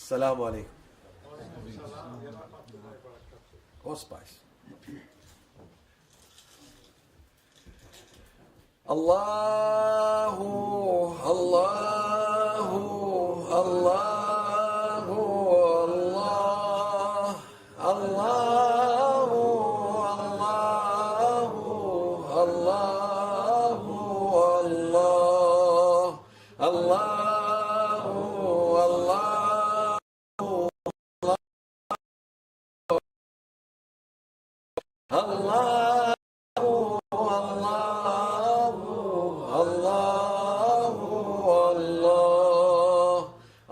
Assalamu alaikum. Hospice. Allahu, Allahu, Allahu, Allah, Allahu, Allahu, Allahu, Allah, Allahu, Allah. Allah,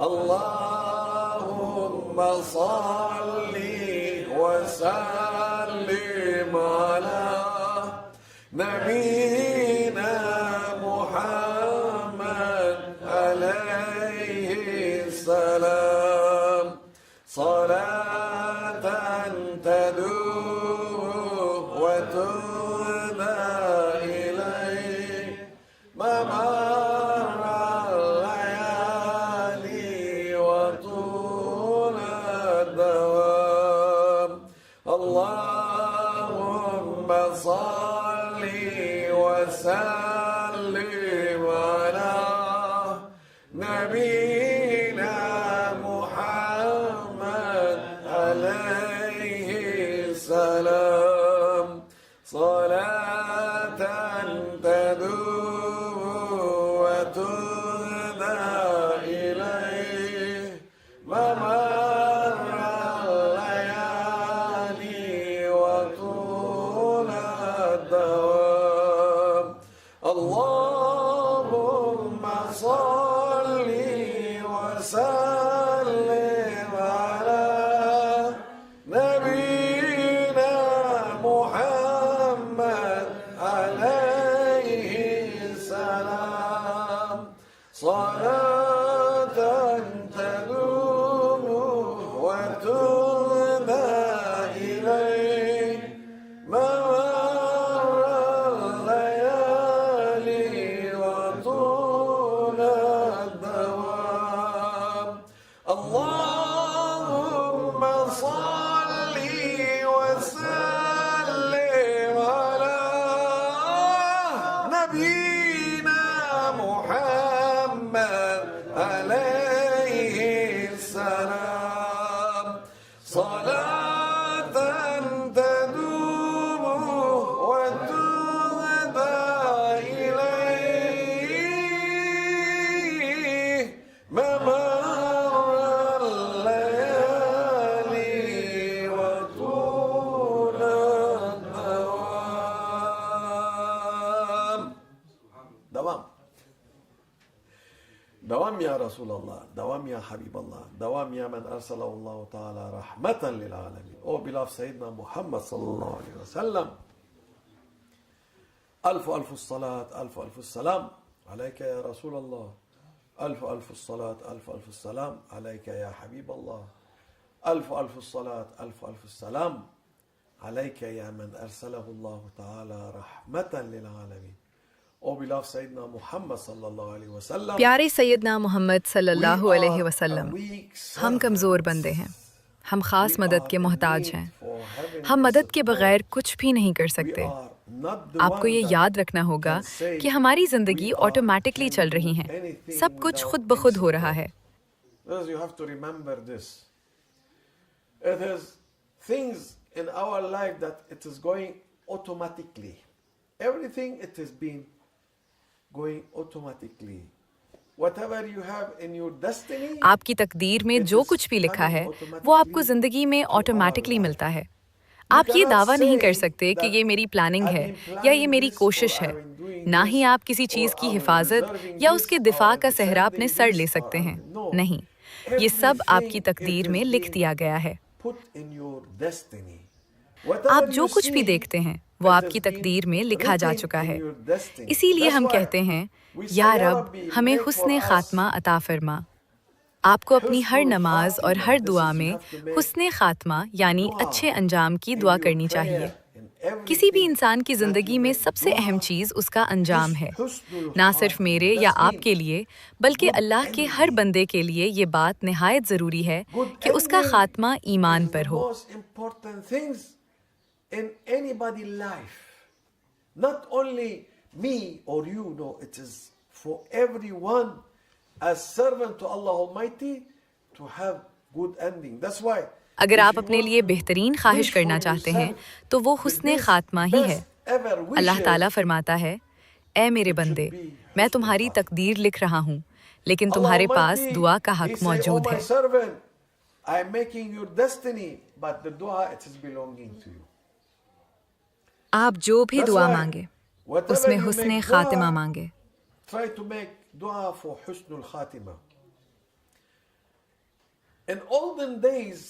Allahumma salli wa sallim ala nabiyyina Muhammad alayhi salam salatan tadum wa tuna ilayhi Allahumma salli wa sallim ala nabiyyina Muhammad alayhi salam salatan tadum wa tuna ilayhi Allahumma salli wa sallim ala nabiyyina Muhammad alayhi salam salatan tadumu wa tuna ilayhi Allahumma salli wa sallim ala nabiyyina Muhammad alayhi salam salatan tadumu wa tuna ilayhi دوام يا رسول الله دوام يا حبيب الله دوام يا من أرسله الله تعالى رحمة للعالمين. Oh beloved Sayyidina Muhammad sallallahu alayhi wa sallam, ألف ألف الصلاة ألف ألف السلام عليك يا رسول الله، ألف ألف الصلاة ألف ألف السلام عليك يا حبيب الله، ألف ألف الصلاة ألف ألف السلام عليك يا من أرسله الله تعالى رحمة للعالمين. O beloved Sayyidina Muhammad sallallahu alaihi wasallam, प्यारे सैयदना मोहम्मद सल्लल्लाहु अलैहि वसल्लम, हम कमज़ोर बंदे हैं, हम ख़ास मदद के मोहताज हैं, हम मदद के बग़ैर कुछ भी नहीं कर सकते। आपको ये याद रखना होगा कि हमारी ज़िंदगी ऑटोमेटिकली चल रही है, सब कुछ खुद ब खुद हो रहा है। You have to remember this. It is things in our life that it is going automatically. Everything it is being going automatically. Whatever you have in your destiny, आपकी तकदीर में जो कुछ भी लिखा है वो आपको ज़िंदगी में ऑटोमेटिकली मिलता है। आप ये दावा नहीं कर सकते कि ये मेरी प्लानिंग है या ये मेरी कोशिश है। ना ही आप किसी चीज़ की हिफाजत या उसके दिफा का सहरा अपने सर ले सकते हैं। नहीं, ये सब आपकी तकदीर में लिख दिया गया है। आप जो कुछ भी देखते हैं वो आपकी तकदीर में लिखा जा चुका है। इसीलिए हम कहते हैं, या रब हमें हुस्ने खात्मा अता फरमा। आपको अपनी हर नमाज और हर दुआ में हुस्ने खात्मा यानी अच्छे अंजाम की दुआ करनी चाहिए। किसी भी इंसान की जिंदगी में सबसे अहम चीज उसका अंजाम है। ना सिर्फ मेरे या आपके लिए, बल्कि अल्लाह के हर बंदे के लिए ये बात निहायत जरूरी है कि उसका खात्मा ईमान पर हो। in anybody's life, not only me or you, no, it is for everyone as servant to Allah Almighty to have good ending. That's why अगर आप अपने लिए बेहतरीन ख्वाहिश करना चाहते हैं तो वो हुस्ने खात्मा ही है। अल्लाह ताला फरमाता है, ए मेरे बंदे, मैं तुम्हारी तकदीर लिख रहा हूँ, लेकिन तुम्हारे पास दुआ का हक मौजूद है। I am making your destiny, but the dua it is belonging to you. आप जो भी दुआ मांगे उसमें हुस्ने खातिमा मांगे। Try to make dua for husnul khatima. In olden days,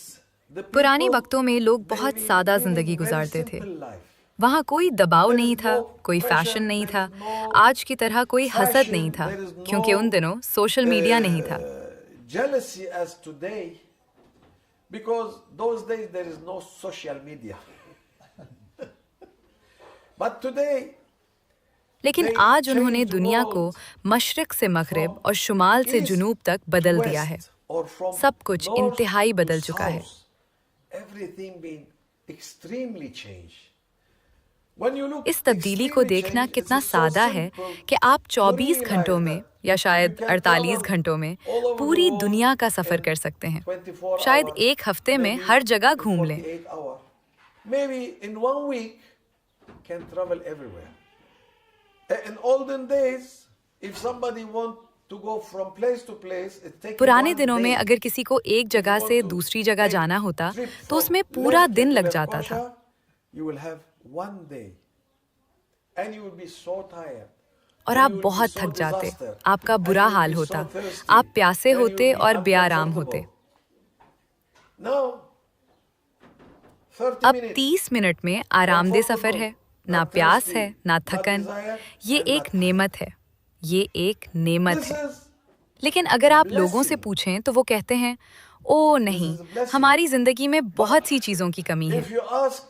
the पुराने people, वक्तों में लोग बहुत सादा जिंदगी गुजारते थे। वहाँ कोई दबाव नहीं था, कोई फैशन नहीं था, आज की तरह कोई हसद नहीं था, क्योंकि उन दिनों सोशल मीडिया नहीं था। jealousy as today, because those days there is no social media. But today, लेकिन आज उन्होंने दुनिया को मशरिक से मगरिब और शुमाल से जुनूब तक बदल दिया है। सब कुछ इंतहाई बदल चुका है। इस तब्दीली को देखना कितना सादा है कि आप 24 घंटों में या शायद 48 घंटों में पूरी दुनिया का सफर कर सकते हैं। शायद एक हफ्ते में हर जगह घूम लें। Can travel everywhere. In olden days, if somebody want to go from place to place, it takes पुराने दिनों में अगर किसी को एक जगह से दूसरी जगह जाना होता तो उसमें पूरा दिन लग जाता था। You will have one day, and you will be so tired. और आप बहुत थक जाते, आपका बुरा हाल होता, आप प्यासे होते और बेआराम होते। अब 30 मिनट में आरामदेह सफर है, ना प्यास है ना थकन। ये एक नेमत है, ये एक नेमत है। लेकिन अगर आप लोगों से पूछें तो वो कहते हैं, ओ नहीं, हमारी जिंदगी में बहुत सी चीजों की कमी है।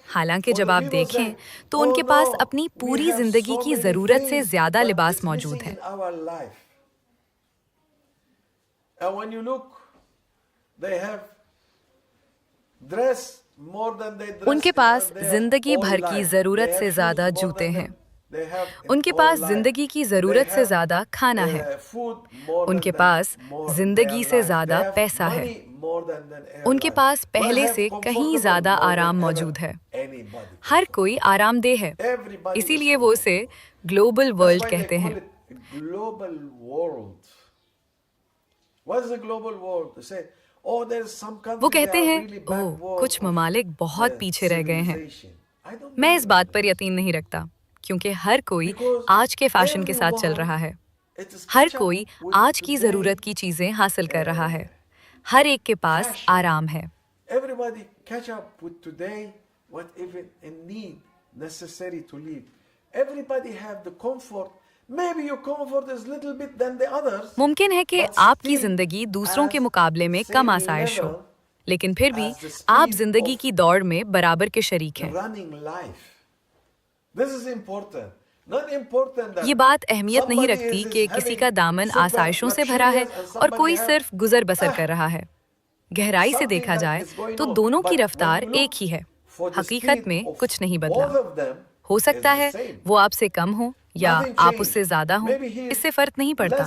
हालांकि जब आप देखें तो उनके पास अपनी पूरी जिंदगी की जरूरत से ज्यादा लिबास मौजूद है। उनके पास जिंदगी भर की जरूरत से ज्यादा जूते हैं, उनके पास जिंदगी की जरूरत से ज्यादा खाना है, उनके पास जिंदगी से ज्यादा पैसा है, उनके पास पहले से कहीं ज्यादा आराम मौजूद है। हर कोई आरामदेह है, इसीलिए वो उसे ग्लोबल वर्ल्ड कहते हैं। वो कहते हैं, ओह, कुछ ममालिक बहुत पीछे रह गए हैं। मैं इस बात पर यकीन नहीं रखता, क्योंकि हर कोई आज के फैशन के साथ चल रहा है। हर कोई आज की जरूरत की चीजें हासिल कर रहा है। हर एक के पास आराम है। मुमकिन है कि आपकी जिंदगी दूसरों के मुकाबले में कम आसाइश हो, लेकिन फिर भी आप जिंदगी की दौड़ में बराबर के शरीक हैं। ये बात अहमियत नहीं रखती कि किसी का दामन आसाइशों से भरा है और कोई सिर्फ गुजर बसर कर रहा है। गहराई से देखा जाए तो दोनों की रफ्तार एक ही है। हकीकत में कुछ नहीं बदला। हो सकता है वो आपसे कम हो या आप उससे ज्यादा हो, इससे फर्क नहीं पड़ता।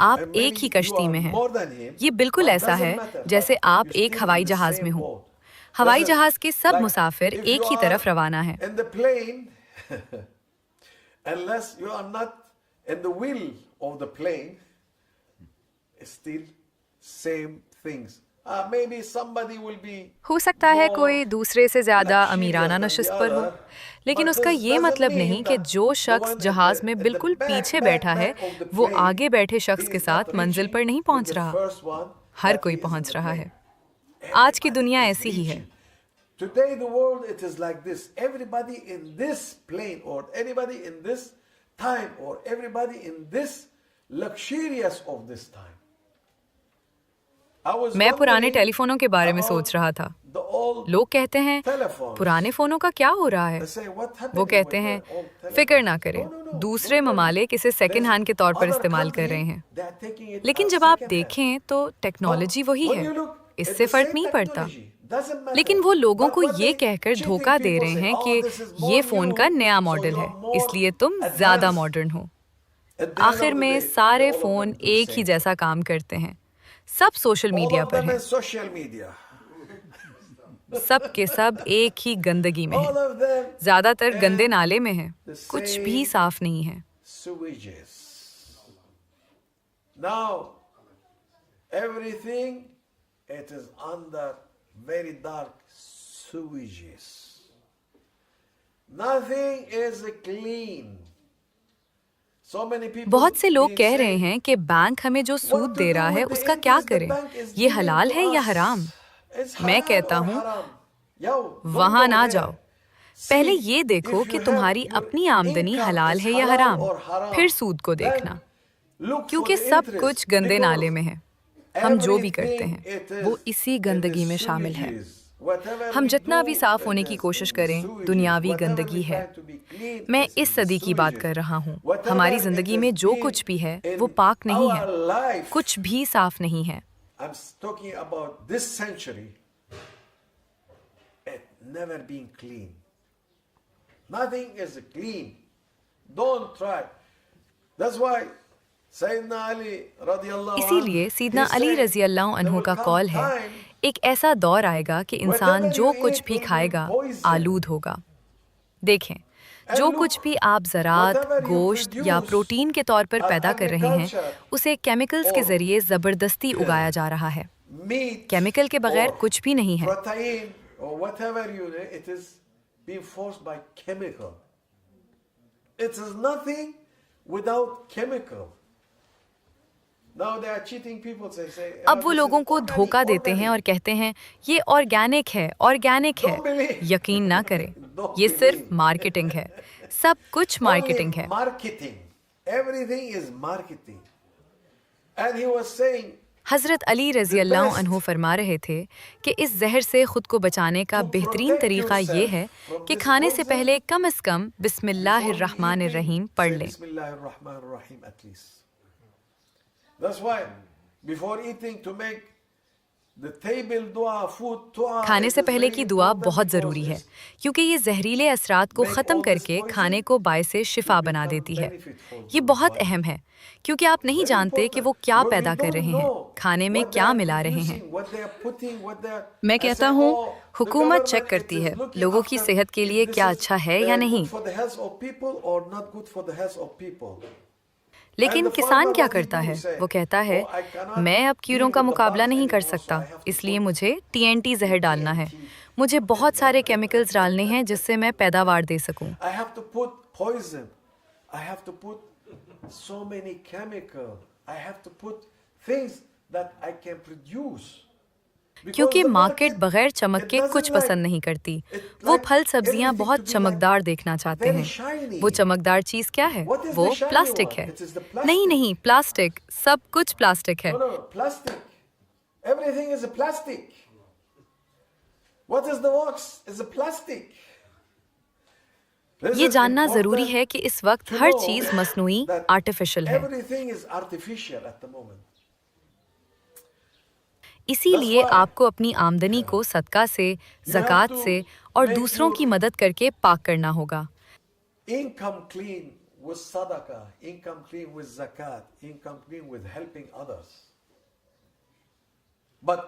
आप एक ही कश्ती में हैं। ये बिल्कुल ऐसा है जैसे आप एक हवाई जहाज में हो। हवाई जहाज के सब मुसाफिर एक ही तरफ रवाना हैं। Unless you are not in the wheel of the plane, still same things. Maybe somebody will be. हो सकता है कोई दूसरे से ज्यादा अमीराना नशिस्त पर हो, लेकिन उसका ये मतलब नहीं कि जो शख्स जहाज में बिल्कुल पीछे बैठा है वो आगे बैठे शख्स के साथ मंजिल पर नहीं पहुंच रहा। हर कोई पहुंच रहा है। आज की दुनिया ऐसी ही है। Today the world it is like this. Everybody in this plane or anybody in this time or everybody in this luxurious of this time. I was मैं पुराने wondering टेलीफोनों के बारे में about सोच रहा था। the old लोग कहते हैं telephones. पुराने फोनों का क्या हो रहा है। They say, "What वो happening कहते with हैं the old telephones?" फिक्र ना करें, No, no, no, दूसरे don't worry. ममालिक इसे सेकंड हैंड के तौर पर Other इस्तेमाल कर country, रहे हैं। they are taking it लेकिन as जब आप second hand. देखें तो टेक्नोलॉजी वही When है, you look at इससे the फर्क same नहीं पड़ता। technology, doesn't matter. लेकिन वो लोगों But को what ये they कहकर cheating धोखा दे people रहे say, हैं "Oh, कि this is more ये फोन का new, नया so मॉडल you है, are more इसलिए तुम ज्यादा advanced." मॉडर्न हो। At the end of आखिर the में day, सारे all of phone them do the एक ही same. जैसा काम करते हैं, सब सोशल All मीडिया of पर them हैं, is social media. सब के सब एक ही गंदगी में All हैं, of them ज्यादातर गंदे in नाले में हैं, the कुछ same भी साफ नहीं है। sewages. Now, everything, it is under very dark sewages. Nothing is clean. So many people बहुत से लोग being कह रहे saying, हैं कि बैंक हमें जो "What Sood to they do रहा है with the उसका क्या interest the करें, bank is ये giving हलाल to है या us? हराम। It's मैं halal कहता or हूँ haram? Yo, don't वहां go ना there. जाओ, पहले See, ये देखो if कि you तुम्हारी have your अपनी आमदनी income हलाल is है या halal हराम, or haram, फिर सूद को then देखना, look for क्योंकि the सब interest, कुछ गंदे because नाले में है। हम जो भी करते everything हैं it वो is इसी in the गंदगी में शामिल है। sewages. Whatever हम we जितना do, भी साफ होने it की is कोशिश in the करें, sewages. दुनियावी Whatever गंदगी we है। try to be clean, मैं it's इस in the सदी की बात sewages. कर रहा हूँ, Whatever हमारी it जिंदगी has में जो been कुछ भी है in वो पाक नहीं our है, life, कुछ भी साफ नहीं है। I'm talking about this century, it never been clean. Nothing is clean. Don't try. That's why Sayyidina Ali radiallahu anhu, इसीलिए सीदना he अली said, रजी अल्लाह there अन्हु will का come कौल है, time एक ऐसा दौर आएगा कि इंसान whatever जो you कुछ eat भी will be खाएगा poison. आलूद होगा। देखें, And जो look, कुछ भी आप ज़राअत, whatever you गोश्त या produce प्रोटीन के तौर पर as पैदा कर रहे हैं, agriculture उसे केमिकल्स के or ज़रिए ज़बरदस्ती उगाया जा रहा है। meat केमिकल के बगैर or कुछ भी नहीं है। protein or whatever it is being forced by chemical. It is nothing without chemical. Now they are cheating people. They say, अब वो this is लोगों को organic, धोखा देते हैं organic." और कहते हैं ये ऑर्गेनिक है, ऑर्गेनिक है। Don't believe. यकीन ना करें, Don't ये सिर्फ believe. मार्केटिंग है, सब कुछ Only मार्केटिंग है। marketing. Everything is marketing. And he was saying, हज़रत अली रज़ी The अल्लाह best अन्हु फरमा रहे थे कि इस जहर से खुद को बचाने का to बेहतरीन protect तरीक़ा ये yourself है from कि this खाने से poison, पहले कम से कम बिस्मिल्लाहिर्रहमानिर्रहीम पढ़ say लें। Bismillahir-Rahmanir-Rahim at least. That's why before eating to make the table dua, food dua, खाने it से is पहले very की दुआ important बहुत because ज़रूरी है, it's क्योंकि ये जहरीले असरात को make ख़त्म all this करके poison खाने को बायसे शिफा to बना become देती है। benefit for ये your बहुत body. अहम है, क्योंकि आप नहीं Very जानते कि वो important. क्या Because we पैदा कर don't रहे हैं, know खाने में what they क्या are मिला रहे हैं। producing, what they are putting, what they are- मैं I कहता say, हूँ, "Oh, the हुकूमत चेक government, करती it is है looking लोगों की after सेहत के if लिए this क्या is, अच्छा है या नहीं। good for the health of people or not good for the health of people." लेकिन And the किसान farmer क्या what he करता do, है, he say, वो कहता है "Oh, I cannot मैं अब कीड़ों deal का with the मुकाबला bugs नहीं कर anymore, so सकता, I have to इसलिए put मुझे TNT जहर डालना है, TNT. मुझे बहुत सारे केमिकल्स डालने हैं जिससे मैं पैदावार दे सकूं। I have to put poison. I have to put so many chemical. I have to put things that I can produce. Because क्योंकि the मार्केट market, बगैर चमक it के doesn't कुछ like- पसंद नहीं करती। it वो like फल सब्जियां everything बहुत to be चमकदार like देखना चाहते very हैं। shiny. वो चमकदार चीज क्या है? What is वो the shiny प्लास्टिक one? है। It is the plastic. नहीं नहीं, प्लास्टिक, सब कुछ प्लास्टिक है। No, no, plastic. Everything is a plastic. What is the wax? It's a plastic. This ये is जानना important जरूरी है कि इस वक्त to हर know चीज मसनूई, that आर्टिफिशियल है। Everything is artificial at the moment. इसीलिए That's why आपको अपनी आमदनी को सदका से, have ज़कात to से और make दूसरों your- की मदद करके पाक करना होगा। Income clean with sadaqah, income clean with zakat, income clean with helping others. But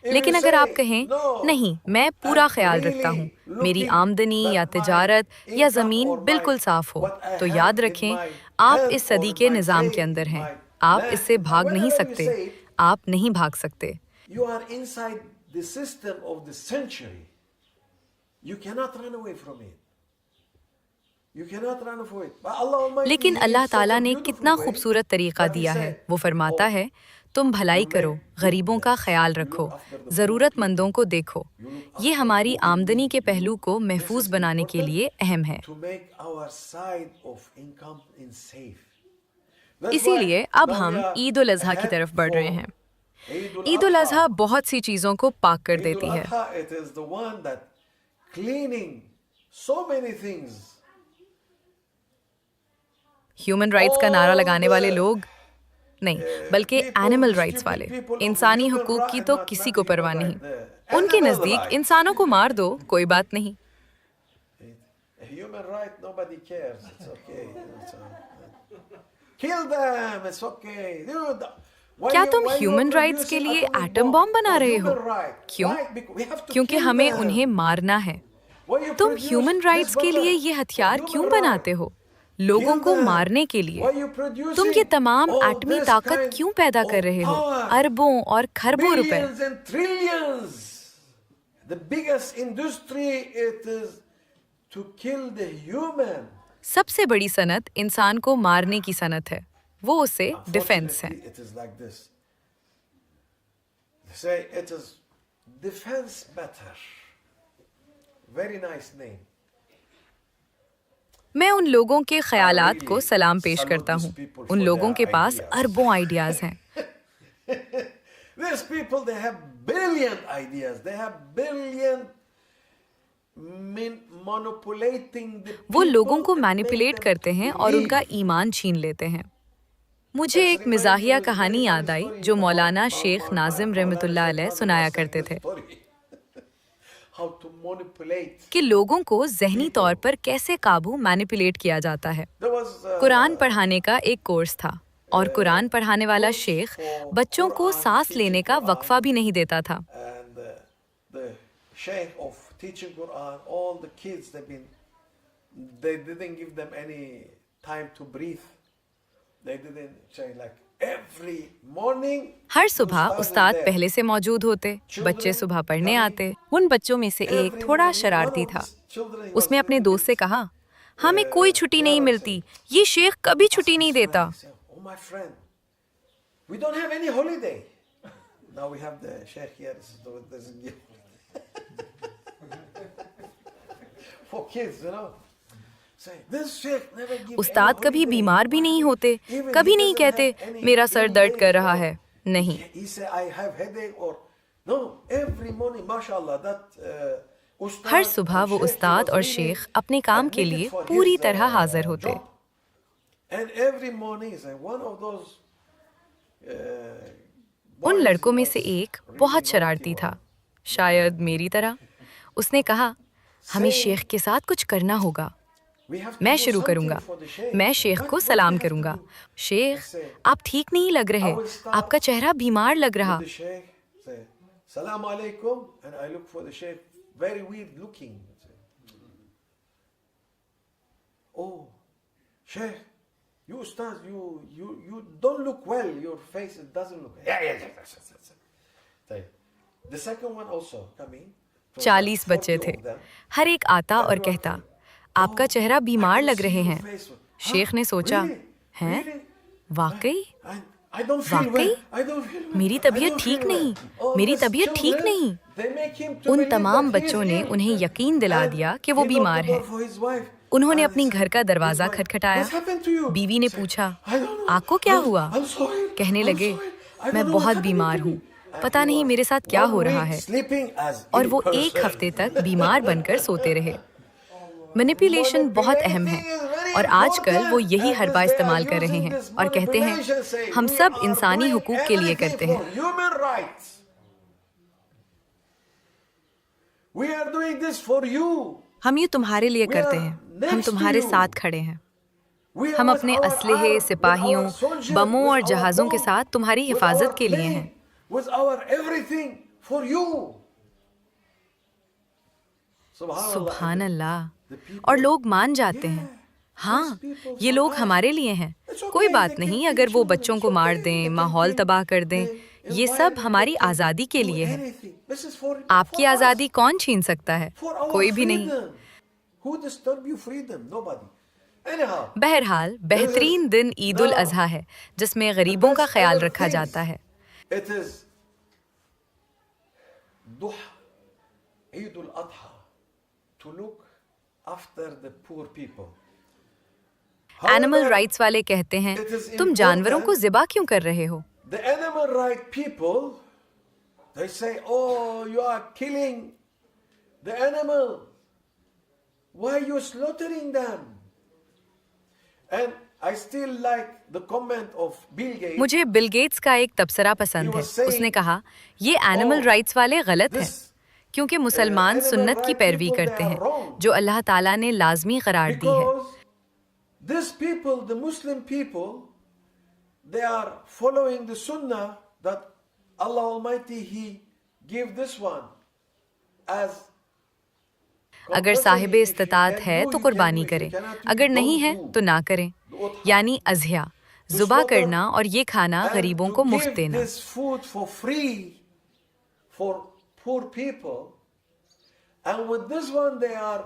if लेकिन you अगर say, आप कहें "No, नहीं, मैं पूरा I'm ख्याल really रखता हूँ, मेरी looking आमदनी that या my तिजारत या income ज़मीन or my- बिल्कुल साफ हो, what I तो have याद in रखें my आप health इस सदी or के my निज़ाम faith के अंदर in हैं, my आप land, इससे भाग नहीं whenever you सकते, say it, आप नहीं भाग सकते। you are inside the system of the century. You cannot run away from it. You cannot run away. But Allah Almighty, लेकिन He Allah is such a ताला ने beautiful कितना way खूबसूरत तरीक़ा that He दिया said, है। वो फरमाता "Oh, है, तुम भलाई you करो, make गरीबों का goodness, ख्याल you look रखो, after the poor ज़रूरतमंदों people, को देखो। you look ये after हमारी who in आमदनी need, के you पहलू look- को This महफूज is बनाने के important लिए अहम है। to make our side of income in safe. That's why इसीलिए अब now we हम are ईद उल अज़हा की ahead तरफ बढ़ रहे for हैं। ईद उल अजहा बहुत सी चीजों को पाक कर देती है। It is the one that cleaning so many things. Human rights का नारा लगाने वाले लोग नहीं, बल्कि एनिमल राइट्स वाले, इंसानी हुकूक की तो किसी को परवाह नहीं। उनके नजदीक इंसानों को मार दो, कोई बात नहीं। Human right, nobody cares. It's okay. Kill them. It's okay. Dude, क्या तुम ह्यूमन राइट्स के लिए एटम बॉम्ब बना रहे हो? क्यों? क्योंकि हमें उन्हें मारना है। तुम ह्यूमन राइट्स के लिए ये हथियार क्यों बनाते हो? लोगों को मारने के लिए। तुम ये तमाम एटमी ताकत क्यों पैदा कर रहे हो? अरबों और खरबों रुपए। The biggest industry it is to kill the human. सबसे बड़ी सनत इंसान को मारने की सनत है, वो उसे डिफेंस है। It is like this. They say it is defense better. Very nice name. मैं उन लोगों के ख्यालात को सलाम पेश करता हूँ। उन लोगों के पास अरबों आइडियाज हैं। These people, they have brilliant ideas. They have brilliant manipulating the people. वो लोगों को मैनिपुलेट करते हैं और उनका ईमान छीन लेते हैं। मुझे एक मिजाहिया कहानी याद आई जो मौलाना शेख नाजिम रहमतुल्लाह अलैह सुनाया करते थे How to manipulate. कि लोगों को ज़हनी तौर पर कैसे काबू मैनिपुलेट किया जाता है। There was कुरान पढ़ाने का एक कोर्स था और कुरान पढ़ाने वाला शेख बच्चों को सांस लेने का वक्फा भी नहीं देता था। and the sheikh of teaching Quran, all the kids they didn't give them any time to breathe. They didn't say like every morning. हर सुबह उस्ताद पहले से मौजूद होते, बच्चे सुबह पढ़ने आते। उन बच्चों में से एक थोड़ा शरारती था। उसने अपने दोस्त से कहा, हमें कोई छुट्टी नहीं मिलती, ये शेख कभी छुट्टी नहीं देता। Oh my friend, we don't have any holiday. Now we have the sheikh here. So it doesn't give for kids, you know. Say, this sheikh never give Ustad any कभी holiday. बीमार भी नहीं होते, Even कभी he नहीं doesn't कहते have any- मेरा sir any दर्द कर headache रहा or- है। नहीं, He say I have headache or no. Every morning, mashallah, that ustad हर सुबह and वो sheikh, he उस्ताद was और really शेख अपने काम के admitted लिए for पूरी his, तरह हाजिर होते। job. And every morning is one of those. उन लड़कों में से एक बहुत शरारती था, शायद मेरी तरह। उसने कहा, हमें शेख के साथ कुछ करना होगा। मैं शुरू करूंगा। मैं शेख को सलाम करूंगा। शेख, आप ठीक नहीं लग रहे, आपका चेहरा बीमार लग रहा। Salam alaikum, and I look for the sheikh, very weird looking. Oh, sheikh, you ustaz, you don't look well. Your face it doesn't look. Yeah. The second one also coming. 40 बच्चे थे। हर एक आता और कहता, आपका चेहरा बीमार लग रहे हैं। शेख ने सोचा, हैं? वाकई? वाकई? मेरी तबीयत ठीक नहीं, मेरी तबीयत ठीक नहीं। उन तमाम बच्चों ने उन्हें यकीन दिला दिया कि वो बीमार है। उन्होंने अपनी घर का दरवाजा खटखटाया। बीवी ने पूछा, आपको क्या हुआ? कहने लगे, मैं बहुत बीमार हूँ, पता नहीं मेरे साथ क्या हो रहा है। और वो 1 हफ्ते तक बीमार बनकर सोते रहे। मैनिपुलेशन बहुत अहम है और आजकल वो यही हरबा इस्तेमाल कर रहे हैं और कहते हैं, हम सब इंसानी हुकूक के लिए करते हैं। हम ये तुम्हारे लिए करते हैं, हम तुम्हारे साथ खड़े हैं। हम अपने असलहे, सिपाहियों, बमों और जहाज़ों के साथ तुम्हारी हिफाजत के लिए हैं। सुभान अल्लाह। और लोग मान जाते हैं, हाँ, ये लोग हमारे लिए हैं। कोई बात नहीं अगर वो बच्चों को मार दें, माहौल तबाह कर दें, ये सब हमारी आज़ादी के लिए है। आपकी आज़ादी कौन छीन सकता है? कोई भी नहीं। बहरहाल बेहतरीन दिन ईद उल अजहा है जिसमें गरीबों का ख्याल रखा जाता है। एनिमल राइट्स वाले कहते हैं, तुम जानवरों को ज़िबा क्यों कर रहे हो? animal right people, they say, oh, you are killing the animal. Why are you slaughtering them? And I still like the comment of Bill Gates. मुझे बिल गेट्स का एक तबसरा पसंद है। उसने कहा, ये एनिमल राइट्स वाले गलत हैं, क्योंकि मुसलमान सुन्नत की पैरवी करते हैं, जो अल्लाह ताला ने लाजमी करार दी है। These people, the Muslim people, they are following the sunnah that Allah Almighty, He give this one as अगर साहिब इस्तिताअत है तो कुर्बानी करें, अगर नहीं है तो ना करें, यानी अज़हिया, ज़ुबा करना और ये खाना गरीबों को मुफ्त देना।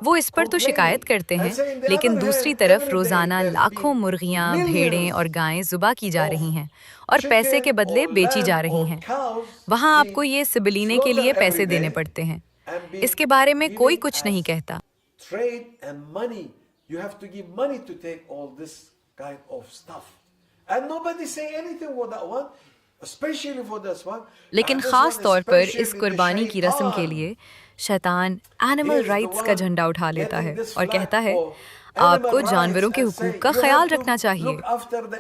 वो इस पर तो शिकायत करते हैं, लेकिन दूसरी तरफ रोजाना लाखों मुर्गियां, भेड़ें और गायें ज़ुबा की जा रही हैं और पैसे के बदले बेची जा रही हैं। वहाँ आपको ये सिबलीने के लिए पैसे देने पड़ते हैं। इसके बारे में कोई कुछ नहीं कहता। लेकिन ख़ास तौर पर इस कुर्बानी की रस्म के लिए शैतान एनिमल राइट्स का झंडा उठा लेता है और कहता है, आपको जानवरों के हुकूक का ख्याल रखना चाहिए,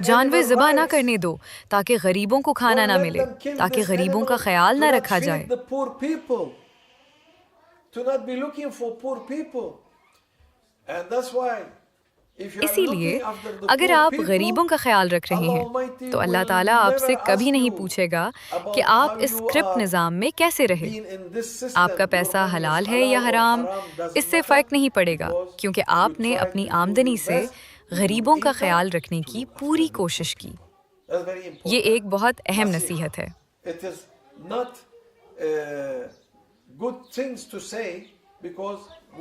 जानवर ज़िबा ना करने दो ताकि गरीबों को खाना ना मिले, ताकि गरीबों का ख्याल ना रखा जाए। इसीलिए अगर आप गरीबों का ख्याल रख रहे हैं तो अल्लाह ताला आपसे कभी नहीं पूछेगा कि आप इस स्क्रिप्ट निज़ाम में कैसे रहे। आपका पैसा हलाल है या हराम, इससे फ़र्क नहीं पड़ेगा, क्योंकि आपने अपनी आमदनी से गरीबों का ख्याल रखने की पूरी कोशिश की। ये एक बहुत अहम नसीहत है।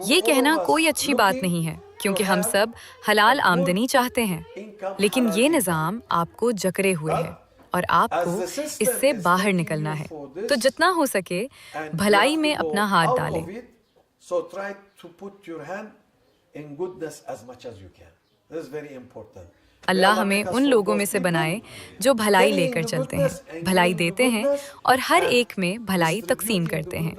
ये कहना कोई अच्छी बात नहीं है, क्योंकि हम सब हलाल आमदनी चाहते हैं, लेकिन ये निज़ाम आपको जकड़े हुए है और आपको इससे बाहर निकलना है। तो जितना हो सके भलाई में अपना हाथ डालें। अल्लाह हमें उन लोगों में से बनाए जो भलाई लेकर चलते हैं, भलाई देते हैं और हर एक में भलाई तकसीम करते हैं।